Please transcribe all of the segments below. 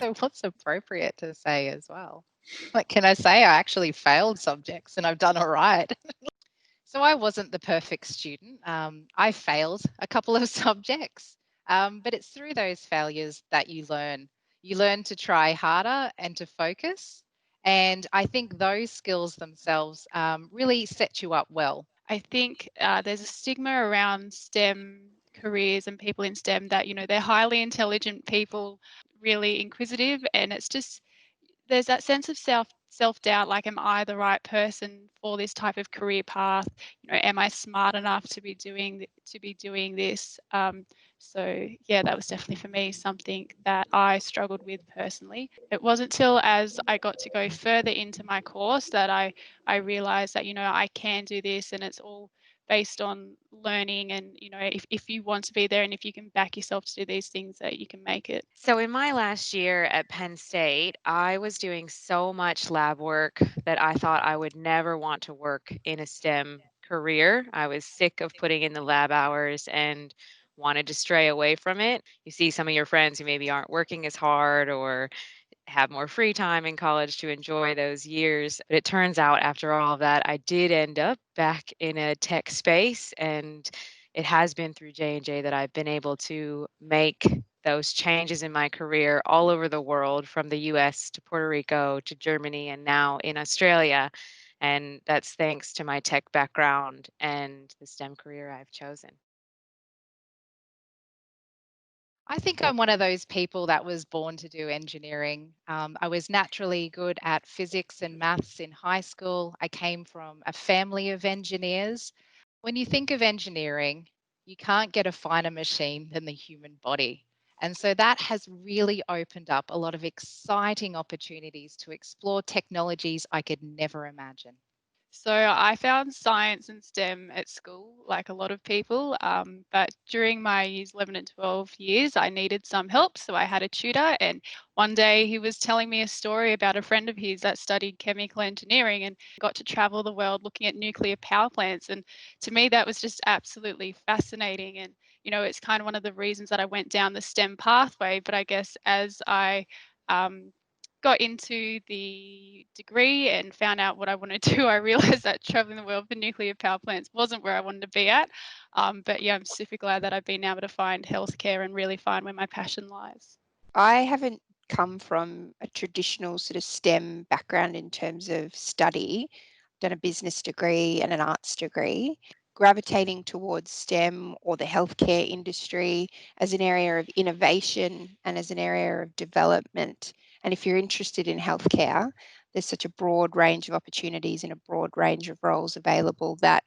So what's appropriate to say as well? Like, can I say I actually failed subjects and I've done all right? So I wasn't the perfect student. I failed a couple of subjects, but it's through those failures that you learn. You learn to try harder and to focus. And I think those skills themselves really set you up well. I think there's a stigma around STEM careers and people in STEM that, they're highly intelligent people, really inquisitive, and it's just there's that sense of self-doubt, like, am I the right person for this type of career path? Am I smart enough to be doing this? So yeah, that was definitely for me something that I struggled with personally. It wasn't till as I got to go further into my course that I realized that, I can do this, and it's all based on learning, and if you want to be there and if you can back yourself to do these things, that you can make it. So, in my last year at Penn State, I was doing so much lab work that I thought I would never want to work in a STEM career. I was sick of putting in the lab hours and wanted to stray away from it. You see some of your friends who maybe aren't working as hard or have more free time in college to enjoy those years. But it turns out after all of that, I did end up back in a tech space, and it has been through J&J that I've been able to make those changes in my career all over the world, from the US to Puerto Rico to Germany and now in Australia. And that's thanks to my tech background and the STEM career I've chosen. I think I'm one of those people that was born to do engineering. I was naturally good at physics and maths in high school. I came from a family of engineers. When you think of engineering, you can't get a finer machine than the human body. And so that has really opened up a lot of exciting opportunities to explore technologies I could never imagine. So I found science and STEM at school, like a lot of people. But during my years 11 and 12 years, I needed some help. So I had a tutor. And one day he was telling me a story about a friend of his that studied chemical engineering and got to travel the world looking at nuclear power plants. And to me, that was just absolutely fascinating. And, it's kind of one of the reasons that I went down the STEM pathway. But I guess as I um, got into the degree and found out what I wanted to do, I realized that traveling the world for nuclear power plants wasn't where I wanted to be at. But yeah, I'm super glad that I've been able to find healthcare and really find where my passion lies. I haven't come from a traditional sort of STEM background in terms of study. I've done a business degree and an arts degree. Gravitating towards STEM or the healthcare industry as an area of innovation and as an area of development. And if you're interested in healthcare, there's such a broad range of opportunities and a broad range of roles available that,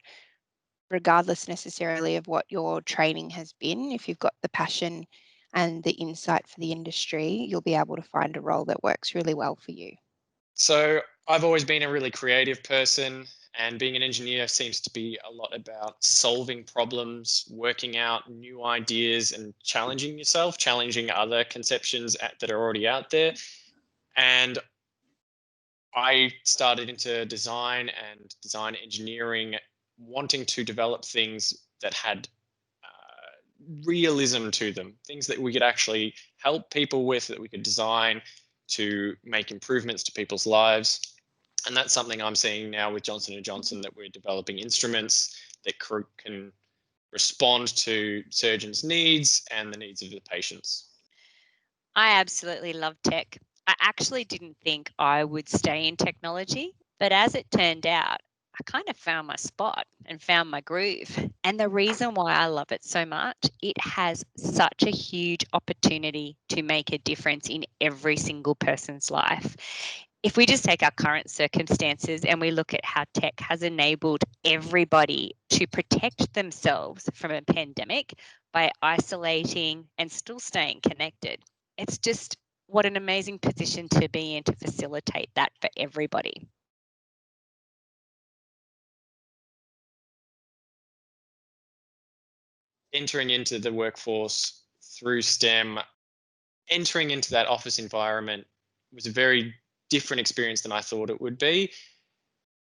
regardless necessarily of what your training has been, if you've got the passion and the insight for the industry, you'll be able to find a role that works really well for you. So I've always been a really creative person, and being an engineer seems to be a lot about solving problems, working out new ideas, and challenging yourself, challenging other conceptions that are already out there. And I started into design and design engineering, wanting to develop things that had realism to them, things that we could actually help people with, that we could design to make improvements to people's lives. And that's something I'm seeing now with Johnson & Johnson, that we're developing instruments that can respond to surgeons' needs and the needs of the patients. I absolutely love tech. I actually didn't think I would stay in technology, but as it turned out, I kind of found my spot and found my groove. And the reason why I love it so much, it has such a huge opportunity to make a difference in every single person's life. If we just take our current circumstances and we look at how tech has enabled everybody to protect themselves from a pandemic by isolating and still staying connected, it's just what an amazing position to be in to facilitate that for everybody. Entering into the workforce through STEM, entering into that office environment was a very different experience than I thought it would be.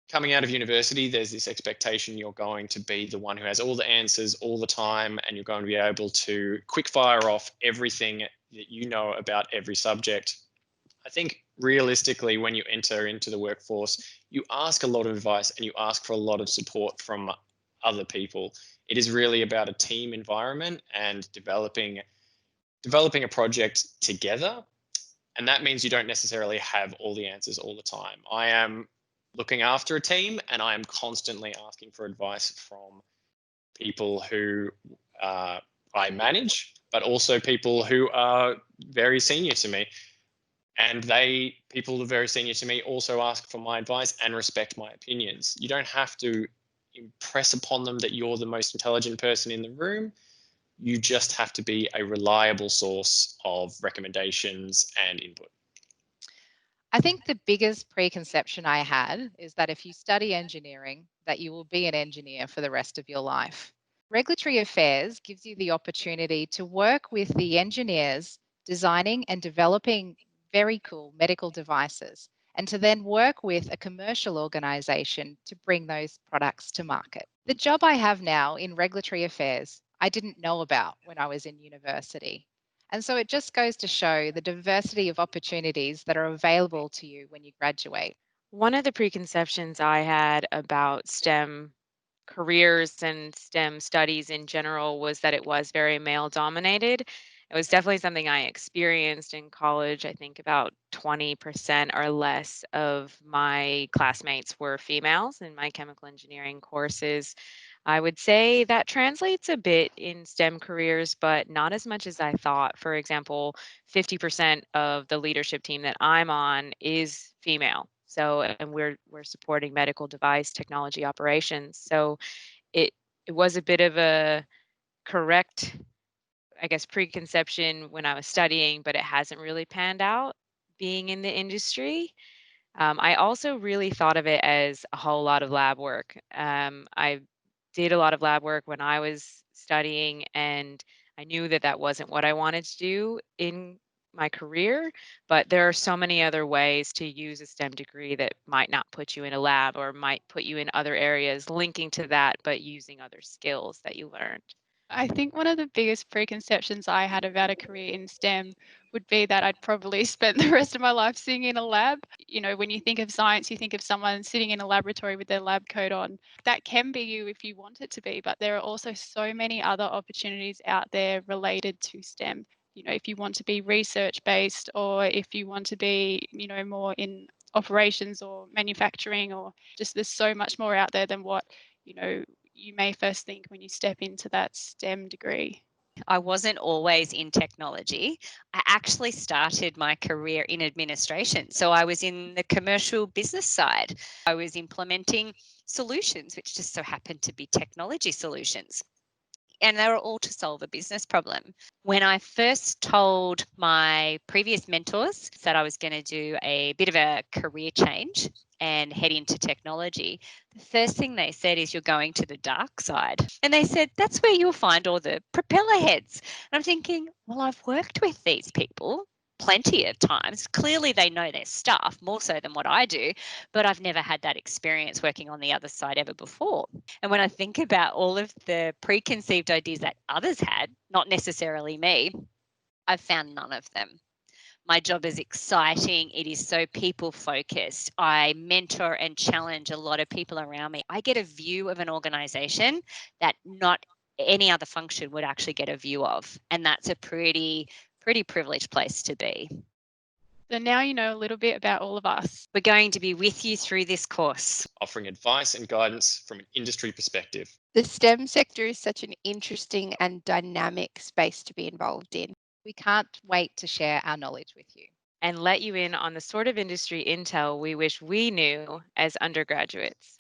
Coming out of university, there's this expectation you're going to be the one who has all the answers all the time, and you're going to be able to quick fire off everything that you know about every subject. I think realistically, when you enter into the workforce, you ask a lot of advice and you ask for a lot of support from other people. It is really about a team environment and developing a project together. And that means you don't necessarily have all the answers all the time. I am looking after a team and I am constantly asking for advice from people who I manage, but also people who are very senior to me. And people who are very senior to me also ask for my advice and respect my opinions. You don't have to impress upon them that you're the most intelligent person in the room. You just have to be a reliable source of recommendations and input. I think the biggest preconception I had is that if you study engineering, that you will be an engineer for the rest of your life. Regulatory affairs gives you the opportunity to work with the engineers designing and developing very cool medical devices, and to then work with a commercial organization to bring those products to market. The job I have now in regulatory affairs, I didn't know about when I was in university. And so it just goes to show the diversity of opportunities that are available to you when you graduate. One of the preconceptions I had about STEM careers and STEM studies in general was that it was very male dominated. It was definitely something I experienced in college. I think about 20% or less of my classmates were females in my chemical engineering courses. I would say that translates a bit in STEM careers, but not as much as I thought. For example, 50% of the leadership team that I'm on is female. So, and we're supporting medical device technology operations. So it it was a bit of a correct, I guess, preconception when I was studying, but it hasn't really panned out being in the industry. I also really thought of it as a whole lot of lab work. I did a lot of lab work when I was studying, and I knew that that wasn't what I wanted to do in my career, but there are so many other ways to use a STEM degree that might not put you in a lab or might put you in other areas linking to that, but using other skills that you learned. I think one of the biggest preconceptions I had about a career in STEM would be that I'd probably spend the rest of my life sitting in a lab. You know, when you think of science, you think of someone sitting in a laboratory with their lab coat on. That can be you if you want it to be, but there are also so many other opportunities out there related to STEM. You know, if you want to be research based, or if you want to be, you know, more in operations or manufacturing, or just there's so much more out there than what, you know, you may first think when you step into that STEM degree. I wasn't always in technology. I actually started my career in administration. So I was in the commercial business side. I was implementing solutions, which just so happened to be technology solutions. And they were all to solve a business problem. When I first told my previous mentors that I was going to do a bit of a career change and head into technology, the first thing they said is, "You're going to the dark side." And they said, "That's where you'll find all the propeller heads." And I'm thinking, well, I've worked with these people plenty of times. Clearly, they know their stuff more so than what I do, but I've never had that experience working on the other side ever before. And when I think about all of the preconceived ideas that others had, not necessarily me, I've found none of them. My job is exciting. It is so people focused. I mentor and challenge a lot of people around me. I get a view of an organization that not any other function would actually get a view of. And that's a pretty privileged place to be. So now you know a little bit about all of us. We're going to be with you through this course, offering advice and guidance from an industry perspective. The STEM sector is such an interesting and dynamic space to be involved in. We can't wait to share our knowledge with you. And let you in on the sort of industry intel we wish we knew as undergraduates.